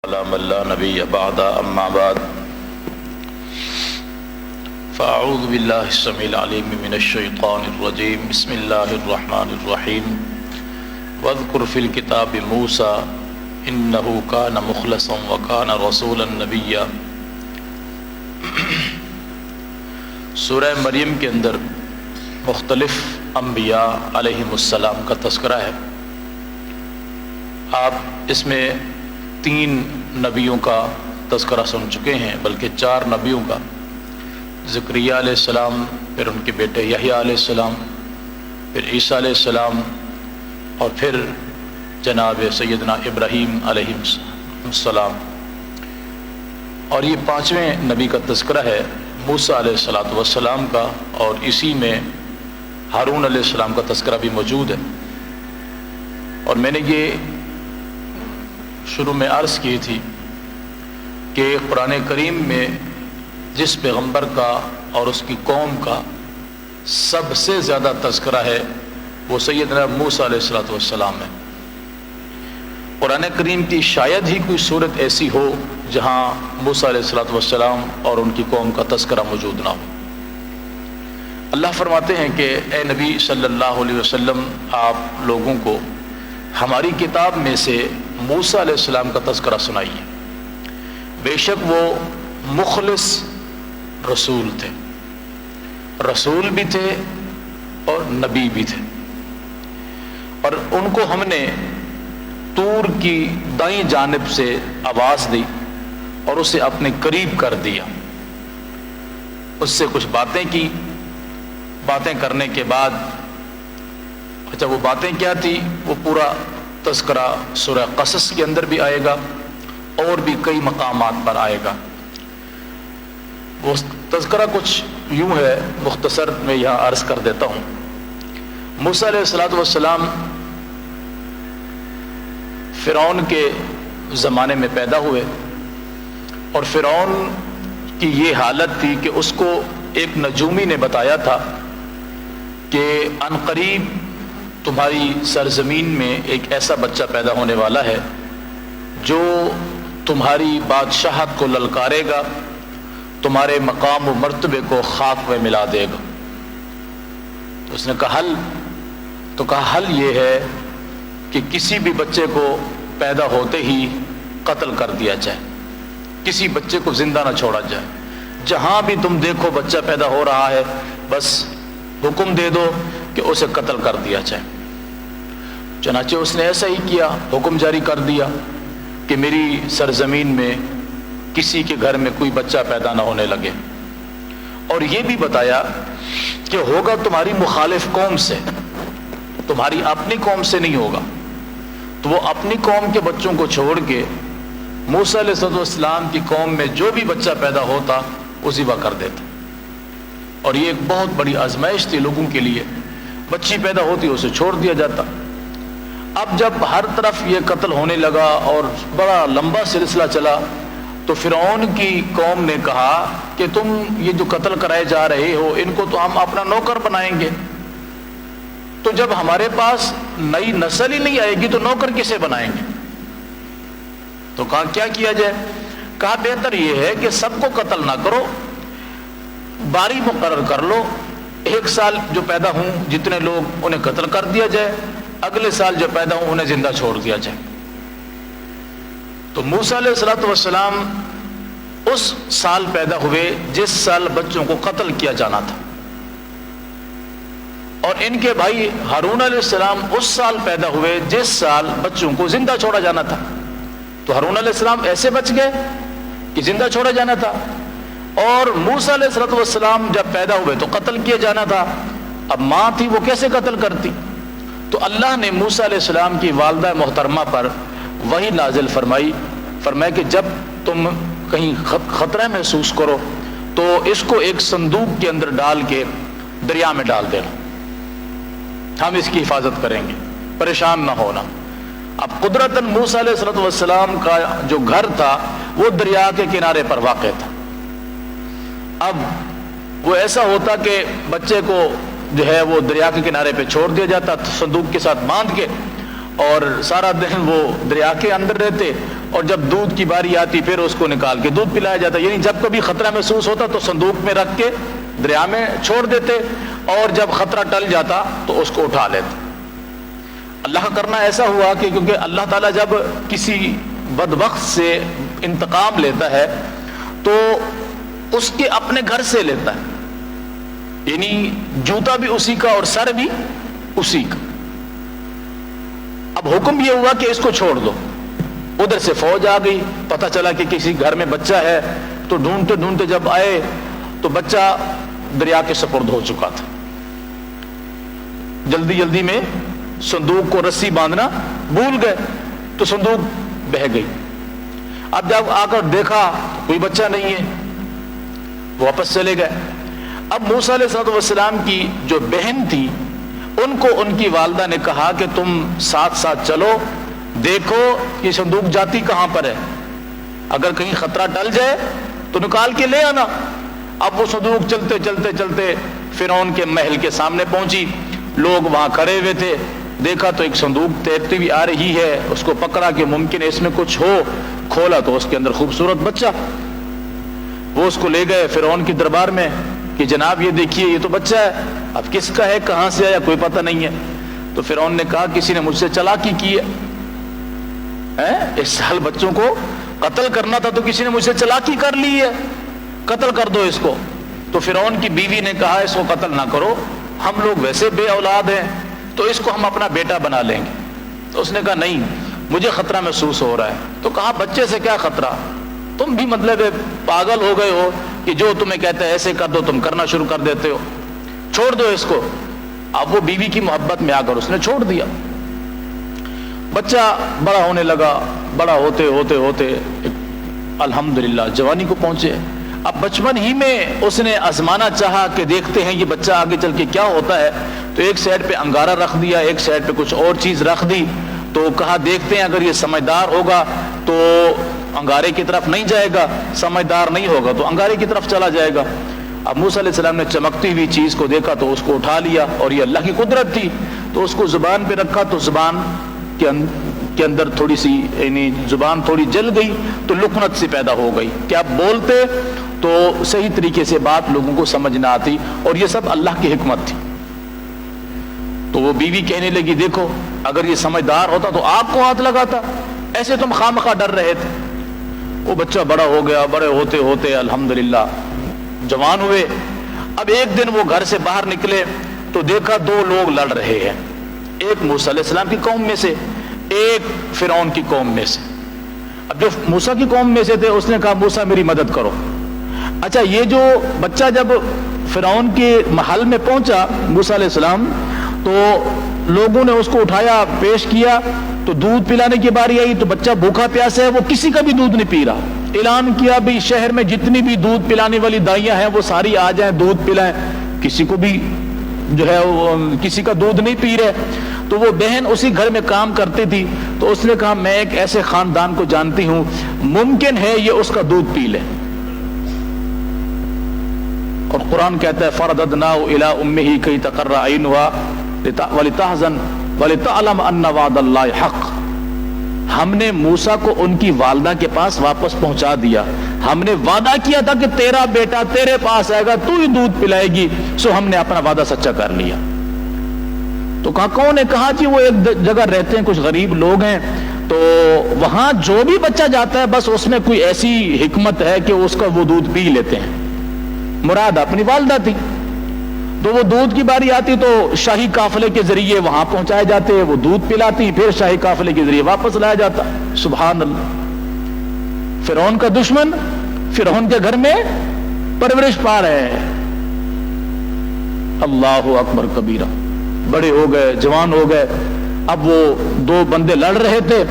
من لا نبی بعد اما بعد فاعوذ باللہ السمیع العلیم من الشیطان الرجیم بسم اللہ الرحمن الرحیم واذکر فی الکتاب موسیٰ انہ کان مخلصا وکان رسولا نبیا۔ سورہ مریم کے اندر مختلف انبیاء علیہم السلام کا تذکرہ ہے۔ آپ اس میں 3 نبیوں کا تذکرہ سن چکے ہیں، بلکہ 4 نبیوں کا، زکریا علیہ السلام، پھر ان کے بیٹے یحییٰ علیہ السلام، پھر عیسیٰ علیہ السلام، اور پھر جناب سیدنا ابراہیم علیہ السلام۔ اور یہ 5ویں نبی کا تذکرہ ہے موسیٰ علیہ السلام کا، اور اسی میں ہارون علیہ السلام کا تذکرہ بھی موجود ہے۔ اور میں نے یہ شروع میں عرض کی تھی کہ قرآن کریم میں جس پیغمبر کا اور اس کی قوم کا سب سے زیادہ تذکرہ ہے وہ سیدنا موسیٰ علیہ السلام ہے۔ قرآن کریم کی شاید ہی کوئی صورت ایسی ہو جہاں موسیٰ علیہ السلام اور ان کی قوم کا تذکرہ موجود نہ ہو۔ اللہ فرماتے ہیں کہ اے نبی صلی اللہ علیہ وسلم، آپ لوگوں کو ہماری کتاب میں سے موسیٰ علیہ السلام کا تذکرہ سنائیے۔ بے شک وہ مخلص رسول تھے، رسول بھی تھے اور نبی بھی تھے، اور ان کو ہم نے طور کی دائیں جانب سے آواز دی اور اسے اپنے قریب کر دیا، اس سے کچھ باتیں کی۔ باتیں کرنے کے بعد وہ باتیں کیا تھی وہ پورا تذکرہ سورہ قصص کے اندر بھی آئے گا اور بھی کئی مقامات پر آئے گا۔ وہ تذکرہ کچھ یوں ہے، مختصر میں یہاں عرض کر دیتا ہوں۔ موسیٰ علیہ السلام فرعون کے زمانے میں پیدا ہوئے، اور فرعون کی یہ حالت تھی کہ اس کو ایک نجومی نے بتایا تھا کہ عنقریب تمہاری سرزمین میں ایک ایسا بچہ پیدا ہونے والا ہے جو تمہاری بادشاہت کو للکارے گا، تمہارے مقام و مرتبے کو خاک میں ملا دے گا۔ تو اس نے کہا حل یہ ہے کہ کسی بھی بچے کو پیدا ہوتے ہی قتل کر دیا جائے، کسی بچے کو زندہ نہ چھوڑا جائے۔ جہاں بھی تم دیکھو بچہ پیدا ہو رہا ہے، بس حکم دے دو کہ اسے قتل کر دیا جائے۔ چنانچہ اس نے ایسا ہی کیا، حکم جاری کر دیا کہ میری سرزمین میں کسی کے گھر میں کوئی بچہ پیدا نہ ہونے لگے، اور یہ بھی بتایا کہ ہوگا تمہاری مخالف قوم سے، تمہاری اپنی قوم سے نہیں ہوگا۔ تو وہ اپنی قوم کے بچوں کو چھوڑ کے موسیٰ علیہ السلام کی قوم میں جو بھی بچہ پیدا ہوتا وہ ذبح کر دیتا، اور یہ ایک بہت بڑی آزمائش تھی لوگوں کے لیے۔ بچی پیدا ہوتی اسے چھوڑ دیا جاتا۔ اب جب ہر طرف یہ قتل ہونے لگا اور بڑا لمبا سلسلہ چلا، تو فرعون کی قوم نے کہا کہ تم یہ جو قتل کرائے جا رہے ہو ان کو تو ہم اپنا نوکر بنائیں گے، تو جب ہمارے پاس نئی نسل ہی نہیں آئے گی تو نوکر کسے بنائیں گے؟ تو کہا کیا کیا جائے؟ کہا بہتر یہ ہے کہ سب کو قتل نہ کرو، باری مقرر کر لو، 1 سال جو پیدا ہوں جتنے لوگ انہیں قتل کر دیا جائے، اگلے سال جو پیدا ہوں انہیں زندہ چھوڑ دیا جائے۔ تو موسیٰ علیہ السلام اس سال پیدا ہوئے جس سال بچوں کو قتل کیا جانا تھا، اور ان کے بھائی ہارون علیہ السلام اس سال پیدا ہوئے جس سال بچوں کو زندہ چھوڑا جانا تھا۔ تو ہارون علیہ السلام ایسے بچ گئے کہ زندہ چھوڑا جانا تھا، اور موسیٰ علیہ السلام جب پیدا ہوئے تو قتل کیا جانا تھا۔ اب ماں تھی وہ کیسے قتل کرتی؟ تو اللہ نے موسیٰ علیہ السلام کی والدہ محترمہ پر وحی نازل فرمائی کہ جب تم کہیں خطرہ محسوس کرو تو اس کو ایک صندوق کے اندر ڈال کے دریا میں ڈال دینا، ہم اس کی حفاظت کریں گے، پریشان نہ ہونا۔ اب قدرتاً موسیٰ علیہ السلام کا جو گھر تھا وہ دریا کے کنارے پر واقع تھا۔ اب وہ ایسا ہوتا کہ بچے کو جو ہے وہ دریا کے کنارے پہ چھوڑ دیا جاتا صندوق کے ساتھ باندھ کے، اور سارا دن وہ دریا کے اندر رہتے اور جب دودھ کی باری آتی پھر اس کو نکال کے دودھ پلایا جاتا. یعنی جب کبھی خطرہ محسوس ہوتا تو صندوق میں رکھ کے دریا میں چھوڑ دیتے, اور جب خطرہ ٹل جاتا تو اس کو اٹھا لیتے. اللہ کا کرنا ایسا ہوا کہ کیونکہ اللہ تعالیٰ جب کسی بدبخت سے انتقام لیتا ہے تو اس کے اپنے گھر سے لیتا ہے, یعنی جوتا بھی اسی کا اور سر بھی اسی کا. اب حکم یہ ہوا کہ اس کو چھوڑ دو. ادھر سے فوج آ گئی, پتہ چلا کہ کسی گھر میں بچہ ہے, تو ڈھونڈتے ڈھونڈتے جب آئے تو بچہ دریا کے سپرد ہو چکا تھا. جلدی جلدی میں صندوق کو رسی باندھنا بھول گئے تو صندوق بہہ گئی. اب جب آ کر دیکھا کوئی بچہ نہیں ہے, واپس چلے گئے. اب موسیٰ علیہ السلام کی جو بہن تھی ان کو ان کی والدہ نے کہا کہ تم ساتھ ساتھ چلو, دیکھو یہ صندوق جاتی کہاں پر ہے, اگر کہیں خطرہ ٹل جائے تو نکال کے لے آنا. اب وہ صندوق چلتے چلتے چلتے فرعون کے محل کے سامنے پہنچی. لوگ وہاں کھڑے ہوئے تھے, دیکھا تو ایک صندوق تیرتی ہوئی آ رہی ہے. اس کو پکڑا کہ ممکن ہے اس میں کچھ ہو, کھولا تو اس کے اندر خوبصورت بچہ. وہ اس کو لے گئے فرعون کے دربار میں کہ جناب یہ دیکھیے یہ تو بچہ ہے, اب کس کا ہے, کہاں سے آیا, کوئی پتہ نہیں ہے. تو فرعون نے کہا کسی نے مجھ سے چالاکی کی ہے, اس سال بچوں کو قتل کرنا تھا تو کسی نے مجھ سے چالاکی کر لی ہے, قتل کر دو اس کو. تو فرعون کی بیوی نے کہا اس کو قتل نہ کرو, ہم لوگ ویسے بے اولاد ہیں تو اس کو ہم اپنا بیٹا بنا لیں گے. تو اس نے کہا نہیں مجھے خطرہ محسوس ہو رہا ہے. تو کہا بچے سے کیا خطرہ, تم بھی مطلب پاگل ہو گئے ہو کہ جو تمہیں کہتا ہے ایسے کر دو تم کرنا شروع کر دیتے ہو, چھوڑ دو اس کو. اب وہ بیوی کی محبت میں آ کر اس نے چھوڑ دیا. بچہ بڑا ہونے لگا, بڑا ہوتے ہوتے ہوتے الحمدللہ جوانی کو پہنچے. اب بچپن ہی میں اس نے آزمانا چاہا کہ دیکھتے ہیں یہ بچہ آگے چل کے کیا ہوتا ہے. تو ایک سائڈ پہ انگارہ رکھ دیا, ایک سائڈ پہ کچھ اور چیز رکھ دی. تو کہا دیکھتے ہیں اگر یہ سمجھدار ہوگا تو انگارے کی طرف نہیں جائے گا, سمجھدار نہیں ہوگا تو انگارے کی طرف چلا جائے گا. اب موسیٰ علیہ السلام نے چمکتی ہوئی چیز کو دیکھا تو اس کو اٹھا لیا, اور یہ اللہ کی قدرت تھی. تو اس کو زبان پہ رکھا تو زبان کے اندر تھوڑی سی یعنی زبان تھوڑی جل گئی تو لکنت سی پیدا ہو گئی کہ آپ بولتے تو صحیح طریقے سے بات لوگوں کو سمجھ نہ آتی, اور یہ سب اللہ کی حکمت تھی. تو وہ بیوی کہنے لگی دیکھو اگر یہ سمجھدار ہوتا تو آپ کو ہاتھ لگاتا, ایسے تم خامخواہ ڈر رہے تھے. وہ بچہ بڑا ہو گیا, بڑے ہوتے ہوتے الحمدللہ جوان ہوئے. اب ایک دن وہ گھر سے باہر نکلے تو دیکھا دو لوگ لڑ رہے ہیں, ایک موسیٰ علیہ السلام کی قوم میں سے, ایک فرعون کی قوم میں سے. اب جو موسیٰ کی قوم میں سے تھے اس نے کہا موسیٰ میری مدد کرو. اچھا یہ جو بچہ جب فرعون کے محل میں پہنچا موسیٰ علیہ السلام تو لوگوں نے اس کو اٹھایا پیش کیا, تو دودھ پلانے کی باری آئی تو بچہ بھوکا پیاسا ہے, وہ کسی کا بھی دودھ نہیں پی رہا. اعلان کیا بھی شہر میں جتنی بھی دودھ پلانے والی دائیاں ہیں وہ ساری آ جائیں دودھ پلائیں, کسی کو بھی جو ہے کسی کا دودھ نہیں پی رہے. تو وہ بہن اسی گھر میں کام کرتی تھی, تو اس نے کہا میں ایک ایسے خاندان کو جانتی ہوں ممکن ہے یہ اس کا دودھ پی لے. اور قرآن کہتا ہے فرددناہ الی امہ کی تقر عینہا ولتحزن ولتعلم ان وعد اللہ حق. ہم نے موسیٰ کو ان کی والدہ کے پاس واپس پہنچا دیا. ہم نے وعدہ کیا تھا کہ تیرا بیٹا تیرے پاس آئے گا, تو ہی دودھ پلائے گی, سو ہم نے اپنا وعدہ سچا کر لیا. تو کہا کون نے کہا جی وہ ایک جگہ رہتے ہیں کچھ غریب لوگ ہیں, تو وہاں جو بھی بچہ جاتا ہے بس اس میں کوئی ایسی حکمت ہے کہ اس کا وہ دودھ پی لیتے ہیں. مراد اپنی والدہ تھی. تو وہ دودھ کی باری آتی تو شاہی قافلے کے ذریعے وہاں پہنچائے جاتے, وہ دودھ پلاتی پھر شاہی قافلے کے ذریعے واپس لایا جاتا. سبحان اللہ. فرعون کا دشمن فرعون کے گھر میں پرورش پا رہے ہیں. اللہ اکبر کبیرہ. بڑے ہو گئے, جوان ہو گئے. اب وہ دو بندے لڑ رہے تھے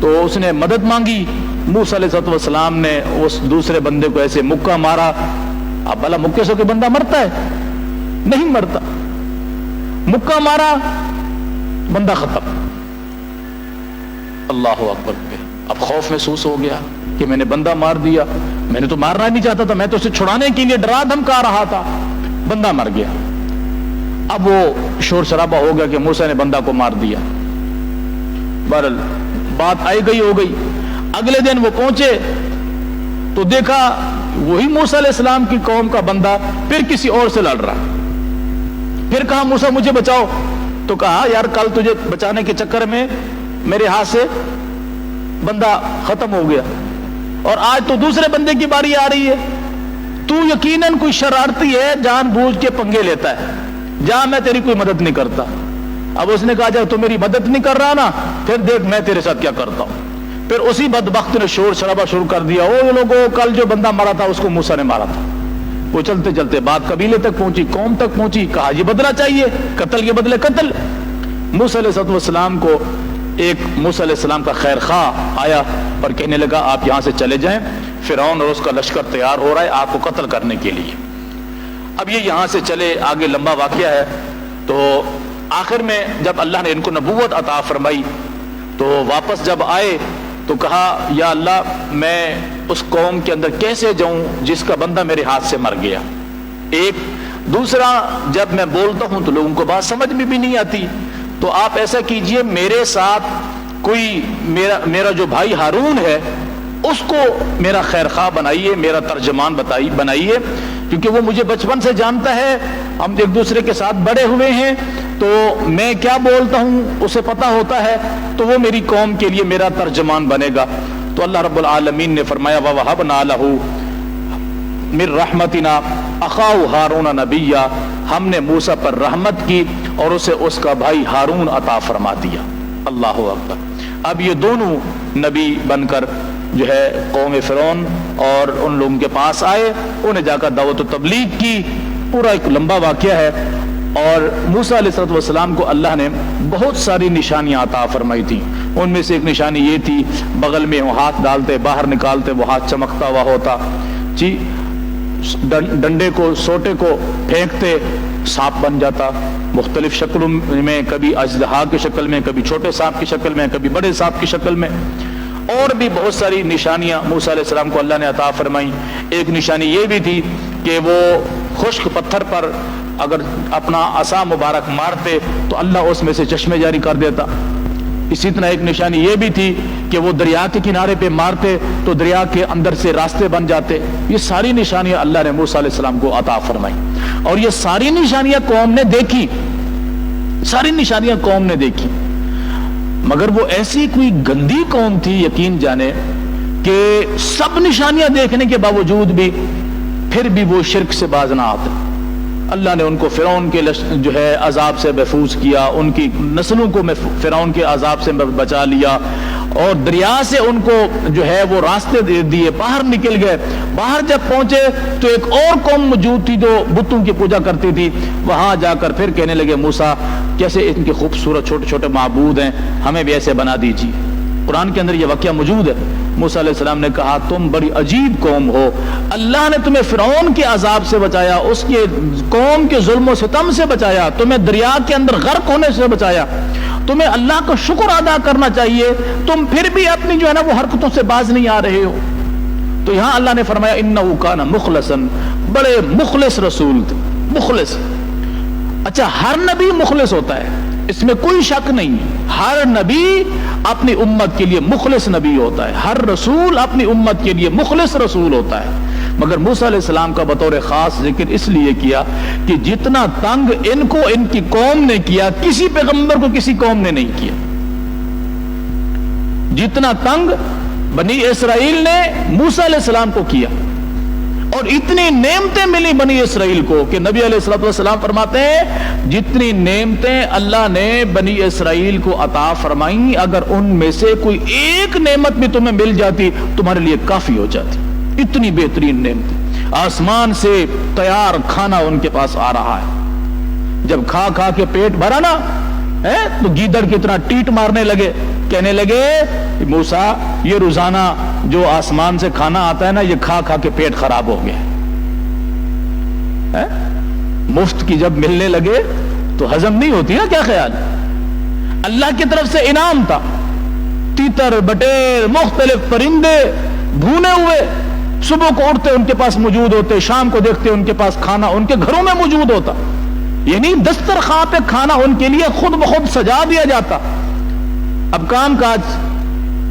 تو اس نے مدد مانگی. موسیٰ علیہ السلام نے اس دوسرے بندے کو ایسے مکہ مارا. اب بھلا مکے سے کوئی بندہ مرتا ہے؟ نہیں مرتا. مکہ مارا بندہ ختم. اللہ اکبر. اب خوف محسوس ہو گیا کہ میں نے بندہ مار دیا. میں نے تو مارنا نہیں چاہتا تھا, میں تو اسے چھڑانے کے لیے ڈرا دھمکا رہا تھا. بندہ مر گیا. اب وہ شور شرابہ ہو گیا کہ موسیٰ نے بندہ کو مار دیا. بہرحال بات آئی گئی ہو گئی. اگلے دن وہ پہنچے تو دیکھا وہی موسیٰ علیہ السلام کی قوم کا بندہ پھر کسی اور سے لڑ رہا. پھر کہا موسیٰ مجھے بچاؤ. تو کہا یار کل تجھے بچانے کے چکر میں میرے ہاتھ سے بندہ ختم ہو گیا اور آج تو دوسرے بندے کی باری آ رہی ہے. تو یقیناً کوئی شرارتی ہے, جان بوجھ کے پنگے لیتا ہے, جا میں تیری کوئی مدد نہیں کرتا. اب اس نے کہا جب تو میری مدد نہیں کر رہا نا پھر دیکھ میں تیرے ساتھ کیا کرتا ہوں. پھر اسی بدبخت نے شور شرابہ شروع کر دیا, او لوگوں کل جو بندہ مرا تھا اس کو موسیٰ نے مارا تھا. وہ چلتے چلتے بات قبیلے تک پہنچی, قوم تک پہنچی. کہا یہ بدلہ چاہیے, قتل کے بدلے قتل. موسیٰ علیہ السلام کو ایک موسیٰ علیہ السلام کا خیر خواہ آیا اور کہنے لگا آپ یہاں سے چلے جائیں, فرعون اور اس کا لشکر تیار ہو رہا ہے آپ کو قتل کرنے کے لیے. اب یہ یہاں سے چلے, آگے لمبا واقعہ ہے. تو آخر میں جب اللہ نے ان کو نبوت عطا فرمائی تو واپس جب آئے تو کہا یا اللہ میں اس قوم کے اندر کیسے جاؤں جس کا بندہ میرے ہاتھ سے مر گیا. ایک دوسرا جب میں بولتا ہوں تو لوگوں کو بات سمجھ میں بھی نہیں آتی. تو آپ ایسا کیجئے میرے ساتھ کوئی میرا جو بھائی ہارون ہے اس کو میرا خیر خواہ بنائیے, میرا ترجمان بنائیے, کیونکہ وہ مجھے بچپن سے جانتا ہے, ہم ایک دوسرے کے ساتھ بڑے ہوئے ہیں, تو میں کیا بولتا ہوں اسے پتا ہوتا ہے, تو وہ میری قوم کے لیے میرا ترجمان بنے گا. تو اللہ رب العالمین نے فرمایا وَوَهَبْنَا لَهُ مِن رَحْمَتِنَا أَخَاهُ هَارُونَ نَبِيًّا, ہم نے موسیٰ پر رحمت کی اور اسے اس کا بھائی ہارون عطا فرما دیا. اللہ اکبر. اب یہ دونوں نبی بن کر جو ہے قوم فرعون اور ان لوگوں کے پاس آئے, انہیں جا کر دعوت و تبلیغ کی. پورا ایک لمبا واقعہ ہے. اور موسیٰ علیہ السلام کو اللہ نے بہت ساری نشانیاں عطا فرمائی تھی. ان میں سے ایک نشانی یہ تھی بغل میں وہ ہاتھ ڈالتے باہر نکالتے وہ ہاتھ چمکتا ہوا ہوتا جی, ڈنڈے کو سوٹے کو پھینکتے سانپ بن جاتا مختلف شکلوں میں, کبھی اژدہا کی شکل میں, کبھی چھوٹے سانپ کی شکل میں, کبھی بڑے سانپ کی شکل میں. اور بھی بہت ساری نشانیاں موسیٰ علیہ السلام کو اللہ نے عطا فرمائی. ایک نشانی یہ بھی تھی کہ وہ خشک پتھر پر اگر اپنا عصا مبارک مارتے تو اللہ اس میں سے چشمے جاری کر دیتا. اسی طرح ایک نشانی یہ بھی تھی کہ وہ دریا کے کنارے پہ مارتے تو دریا کے اندر سے راستے بن جاتے. یہ ساری نشانیاں اللہ نے موسیٰ علیہ السلام کو عطا فرمائی, اور یہ ساری نشانیاں قوم نے دیکھی, ساری نشانیاں قوم نے دیکھی. مگر وہ ایسی کوئی گندی قوم تھی یقین جانے کہ سب نشانیاں دیکھنے کے باوجود بھی پھر بھی وہ شرک سے باز نہ آتے. اللہ نے ان کو فرعون کے جو ہے عذاب سے محفوظ کیا, ان کی نسلوں کو فرعون کے عذاب سے بچا لیا, اور دریا سے ان کو جو ہے وہ راستے دے دیے, باہر نکل گئے. باہر جب پہنچے تو ایک اور قوم موجود تھی جو بتوں کی پوجا کرتی تھی. وہاں جا کر پھر کہنے لگے موسیٰ کیسے ان کے خوبصورت چھوٹے چھوٹے معبود ہیں, ہمیں بھی ایسے بنا دیجیے. قرآن کے اندر یہ واقعہ موجود ہے. موسیٰ علیہ السلام نے کہا تم بڑی عجیب قوم ہو, اللہ نے تمہیں فرعون کے عذاب سے بچایا, اس کے قوم کے ظلم و ستم سے بچایا, تمہیں دریا کے اندر غرق ہونے سے بچایا, تمہیں اللہ کا شکر ادا کرنا چاہیے, تم پھر بھی اپنی جو ہے نا وہ حرکتوں سے باز نہیں آ رہے ہو. تو یہاں اللہ نے فرمایا انہ کان مخلصا, بڑے مخلص رسول تھے, مخلص. اچھا ہر نبی مخلص ہوتا ہے, اس میں کوئی شک نہیں. ہر نبی اپنی امت کے لیے مخلص نبی ہوتا ہے, ہر رسول اپنی امت کے لیے مخلص رسول ہوتا ہے. مگر موسیٰ علیہ السلام کا بطور خاص ذکر اس لیے کیا کہ جتنا تنگ ان کو ان کی قوم نے کیا کسی پیغمبر کو کسی قوم نے نہیں کیا. جتنا تنگ بنی اسرائیل نے موسیٰ علیہ السلام کو کیا, اور اتنی نعمتیں ملی بنی اسرائیل کو کہ نبی علیہ السلام فرماتے ہیں جتنی نعمتیں اللہ نے بنی اسرائیل کو عطا فرمائیں اگر ان میں سے کوئی ایک نعمت بھی تمہیں مل جاتی تمہارے لیے کافی ہو جاتی. اتنی بہترین نعمتیں, آسمان سے تیار کھانا ان کے پاس آ رہا ہے. جب کھا کھا کے پیٹ بھرا نا تو گیدڑ کی طرح ٹیٹ مارنے لگے, کہنے لگے موسیٰ یہ روزانہ جو آسمان سے کھانا آتا ہے نا یہ کھا کھا کے پیٹ خراب ہو گیا. مفت کی جب ملنے لگے تو ہضم نہیں ہوتی نا, کیا خیال. اللہ کی طرف سے انعام تھا, تیتر بٹیر مختلف پرندے بھونے ہوئے صبح کو اٹھتے ان کے پاس موجود ہوتے, شام کو دیکھتے ان کے پاس کھانا ان کے گھروں میں موجود ہوتا, یعنی دسترخوان پہ کھانا ان کے لیے خود بخود سجا دیا جاتا. اب کام کاج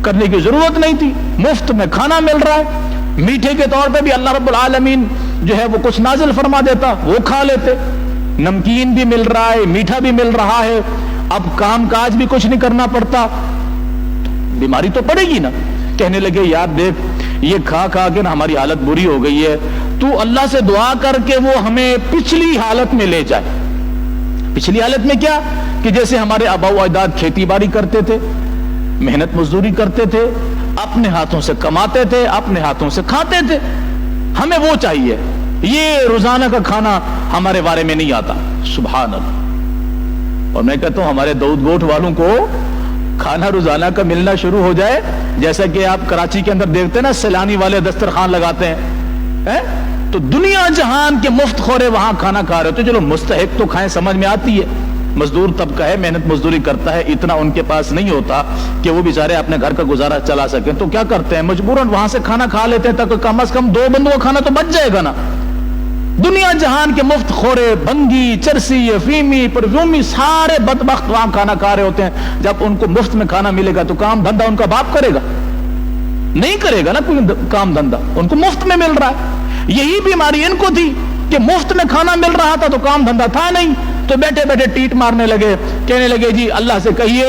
کرنے کی ضرورت نہیں تھی، مفت میں کھانا مل رہا ہے، میٹھے کے طور پہ بھی اللہ رب العالمین جو ہے وہ کچھ نازل فرما دیتا، وہ کھا لیتے، نمکین بھی مل رہا ہے، میٹھا بھی مل رہا ہے، اب کام کاج بھی کچھ نہیں کرنا پڑتا، بیماری تو پڑے گی نا۔ کہنے لگے یار دیکھ یہ کھا کھا کے نا ہماری حالت بری ہو گئی ہے، تو اللہ سے دعا کر کے وہ ہمیں پچھلی حالت میں لے جائے۔ پچھلی حالت میں کیا کہ جیسے ہمارے آباء و اجداد کھیتی باڑی کرتے تھے، محنت مزدوری کرتے تھے، اپنے ہاتھوں سے کماتے تھے، اپنے ہاتھوں سے کھاتے تھے، ہمیں وہ چاہیے، یہ روزانہ کا کھانا ہمارے بارے میں نہیں آتا۔ سبحان اللہ۔ اور میں کہتا ہوں ہمارے دودھ گوٹھ والوں کو کھانا روزانہ کا ملنا شروع ہو جائے، جیسا کہ آپ کراچی کے اندر دیکھتے ہیں نا سیلانی والے دسترخوان لگاتے ہیں، تو دنیا جہان کے مفت خورے وہاں کھانا کھا رہے ہوتے، چلو مستحق تو کھائیں، سمجھ میں آتی ہے، مزدور طبقہ ہے، محنت مزدوری کرتا ہے، اتنا ان کے پاس نہیں ہوتا کہ وہ بیچارے اپنے گھر کا گزارا چلا سکیں، تو کیا کرتے ہیں مجبوراً وہاں سے کھانا کھا لیتے ہیں تاکہ کم از کم 2 بندوں کا کھانا تو بچ جائے گا نا۔ دنیا جہان کے مفت خورے، بنگی، چرسی، افیمی، پرفیومی، سارے بدبخت وہاں کھانا کھا رہے ہوتے ہیں۔ جب ان کو مفت میں کھانا ملے گا تو کام دھندا ان کا باپ کرے گا؟ نہیں کرے گا نا کوئی کام دھندا، ان کو مفت میں مل رہا ہے۔ یہی بیماری ان کو تھی کہ مفت میں کھانا مل رہا تھا تو کام دھندا تھا نہیں، تو بیٹھے بیٹھے ٹیٹ مارنے لگے، کہنے لگے جی اللہ سے کہیے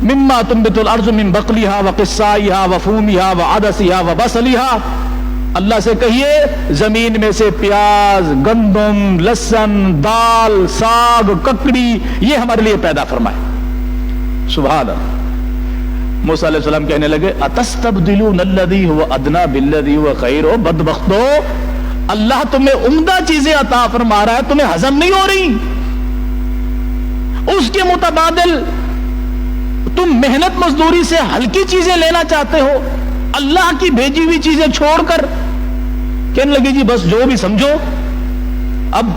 مما تنبت الارض من بقلها وقصائها وفومها وعدسها وبصلها، اللہ سے کہیے زمین میں سے پیاز، گندم، لہسن، دال، ساگ، ککڑی یہ ہمارے لیے پیدا فرمائے۔ سبحان اللہ۔ موسیٰ علیہ السلام کہنے لگے اتستبدلون الذی هو ادنی بالذی هو خیر، بدبختو اللہ تمہیں عمدہ چیزیں عطا فرما رہا ہے، تمہیں ہضم نہیں ہو رہی، اس کے متبادل تم محنت مزدوری سے ہلکی چیزیں لینا چاہتے ہو، اللہ کی بھیجی ہوئی چیزیں چھوڑ کر۔ کہنے لگے جی بس جو بھی سمجھو، اب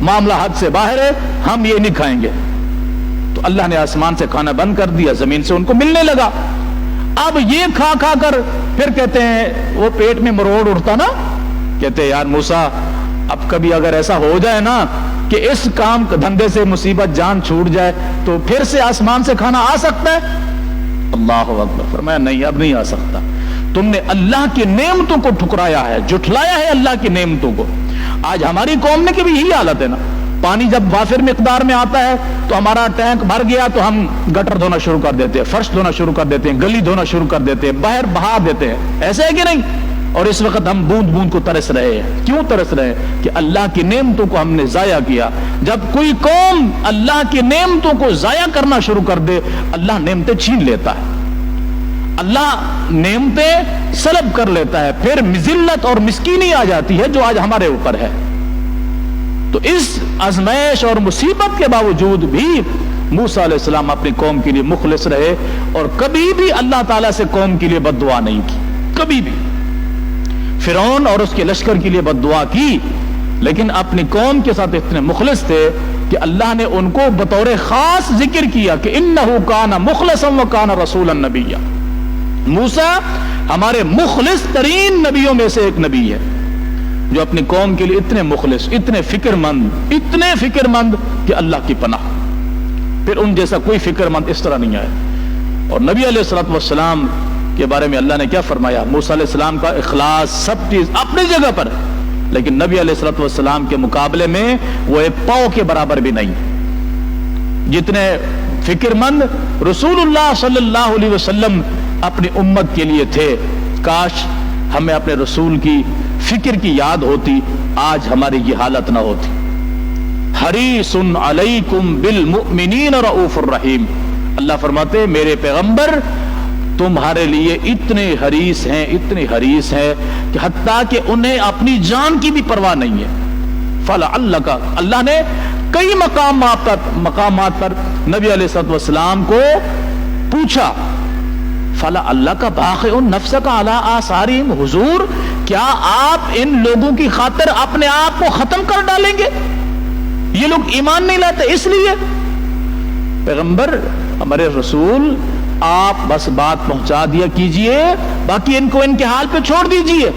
معاملہ حد سے باہر ہے، ہم یہ نہیں کھائیں گے۔ تو اللہ نے آسمان سے کھانا بند کر دیا، زمین سے ان کو ملنے لگا۔ اب یہ کھا کھا کر پھر کہتے ہیں وہ پیٹ میں مروڑ اٹھتا نا، کہتے ہیں یار موسیٰ اب کبھی اگر ایسا ہو جائے نا کہ اس کام دھندے سے مصیبت جان چھوٹ جائے تو پھر سے آسمان سے کھانا آ سکتا ہے؟ اللہ اکبر۔ فرمایا نہیں اب نہیں آ سکتا، تم نے اللہ کی نعمتوں کو ٹھکرایا ہے، جھٹلایا ہے اللہ کی نعمتوں کو۔ آج ہماری قوم میں کی بھی یہی حالت ہے نا، پانی جب وافر مقدار میں آتا ہے تو ہمارا ٹینک بھر گیا تو ہم گٹر دھونا شروع کر دیتے ہیں، فرش دھونا شروع کر دیتے ہیں، گلی دھونا شروع کر دیتے ہیں، باہر بہا دیتے ہیں، ایسے ہے کہ نہیں؟ اور اس وقت ہم بوند بوند کو ترس رہے ہیں۔ کیوں ترس رہے ہیں؟ کہ اللہ کی نعمتوں کو ہم نے ضائع کیا۔ جب کوئی قوم اللہ کی نعمتوں کو ضائع کرنا شروع کر دے، اللہ نعمتیں چھین لیتا ہے، اللہ نعمتیں سلب کر لیتا ہے، پھر ذلت اور مسکینی آ جاتی ہے جو آج ہمارے اوپر ہے۔ تو اس آزمائش اور مصیبت کے باوجود بھی موسیٰ علیہ السلام اپنی قوم کے لیے مخلص رہے اور کبھی بھی اللہ تعالیٰ سے قوم کے لیے بد دعا نہیں کی، کبھی بھی۔ فرعون اور اس کے لشکر کے لیے بد دعا کی، لیکن اپنی قوم کے ساتھ اتنے مخلص تھے کہ اللہ نے ان کو بطور خاص ذکر کیا کہ انہ کان مخلصا وکان رسولا نبیا۔ موسیٰ ہمارے مخلص ترین نبیوں میں سے ایک نبی ہے جو اپنی قوم کے لیے اتنے مخلص، اتنے فکر مند کہ اللہ کی پناہ، پھر ان جیسا کوئی فکر مند اس طرح نہیں آیا۔ اور نبی علیہ الصلوۃ والسلام کے بارے میں اللہ نے کیا فرمایا؟ موسیٰ علیہ السلام کا اخلاص سب چیز اپنی جگہ پر، لیکن نبی علیہ الصلوۃ والسلام کے مقابلے میں وہ ایک پاؤ کے برابر بھی نہیں۔ جتنے فکر مند رسول اللہ صلی اللہ علیہ وسلم اپنی امت کے لیے تھے، کاش ہمیں اپنے رسول کی فکر کی یاد ہوتی، آج ہماری یہ حالت نہ ہوتی۔ حریص علیکم بالمؤمنین رؤوف الرحیم، اللہ فرماتے میرے پیغمبر تمہارے لیے اتنے حریص ہیں کہ حتیٰ کہ انہیں اپنی جان کی بھی پرواہ نہیں ہے۔ فلعلک، اللہ نے کئی مقامات پر نبی علیہ الصلوۃ والسلام کو پوچھا، فلعلک باخع نفسک علی آثارہم، حضور کیا آپ ان لوگوں کی خاطر اپنے آپ کو ختم کر ڈالیں گے؟ یہ لوگ ایمان نہیں لاتے اس لیے۔ پیغمبر ہمارے رسول آپ بس بات پہنچا دیا کیجئے، باقی ان کو ان کے حال پہ چھوڑ دیجئے۔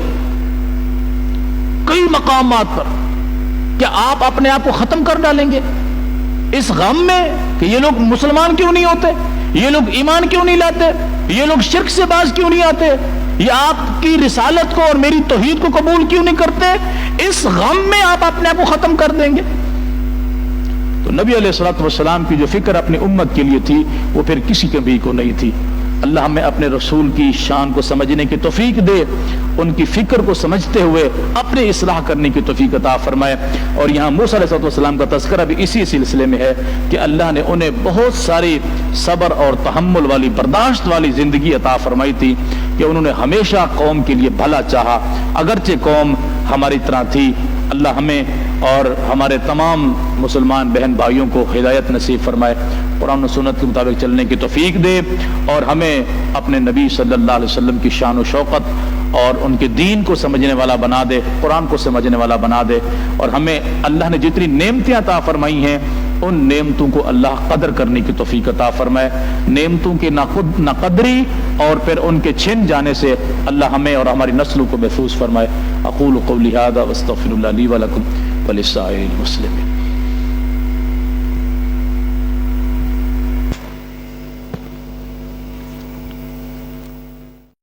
کئی مقامات پر کیا آپ اپنے آپ کو ختم کر ڈالیں گے اس غم میں کہ یہ لوگ مسلمان کیوں نہیں ہوتے، یہ لوگ ایمان کیوں نہیں لاتے؟ یہ لوگ شرک سے باز کیوں نہیں آتے؟ یہ آپ کی رسالت کو اور میری توحید کو قبول کیوں نہیں کرتے؟ اس غم میں آپ اپنے آپ کو ختم کر دیں گے۔ تو نبی علیہ الصلوۃ والسلام کی جو فکر اپنی امت کے لیے تھی وہ پھر کسی کبھی کو نہیں تھی۔ اللہ ہمیں اپنے رسول کی شان کو سمجھنے کی توفیق دے، ان کی فکر کو سمجھتے ہوئے اپنے اصلاح کرنے کی توفیق عطا فرمائے۔ اور یہاں موسیٰ علیہ السلام کا تذکرہ بھی اسی سلسلے میں ہے کہ اللہ نے انہیں بہت ساری صبر اور تحمل والی، برداشت والی زندگی عطا فرمائی تھی کہ انہوں نے ہمیشہ قوم کے لیے بھلا چاہا، اگرچہ قوم ہماری طرح تھی۔ اللہ ہمیں اور ہمارے تمام مسلمان بہن بھائیوں کو ہدایت نصیب فرمائے، قرآن و سنت کے مطابق چلنے کی توفیق دے، اور ہمیں اپنے نبی صلی اللہ علیہ وسلم کی شان و شوقت اور ان کے دین کو سمجھنے والا بنا دے، قرآن کو سمجھنے والا بنا دے، اور ہمیں اللہ نے جتنی نعمتیں عطا فرمائی ہیں ان نعمتوں کو اللہ قدر کرنے کی توفیق عطا فرمائے۔ نعمتوں کی ناقدری اور پھر ان کے چھن جانے سے اللہ ہمیں اور ہماری نسلوں کو محفوظ فرمائے۔ اقول قولی ھذا واستغفر اللہ لی ولکم ولسائر المسلمین۔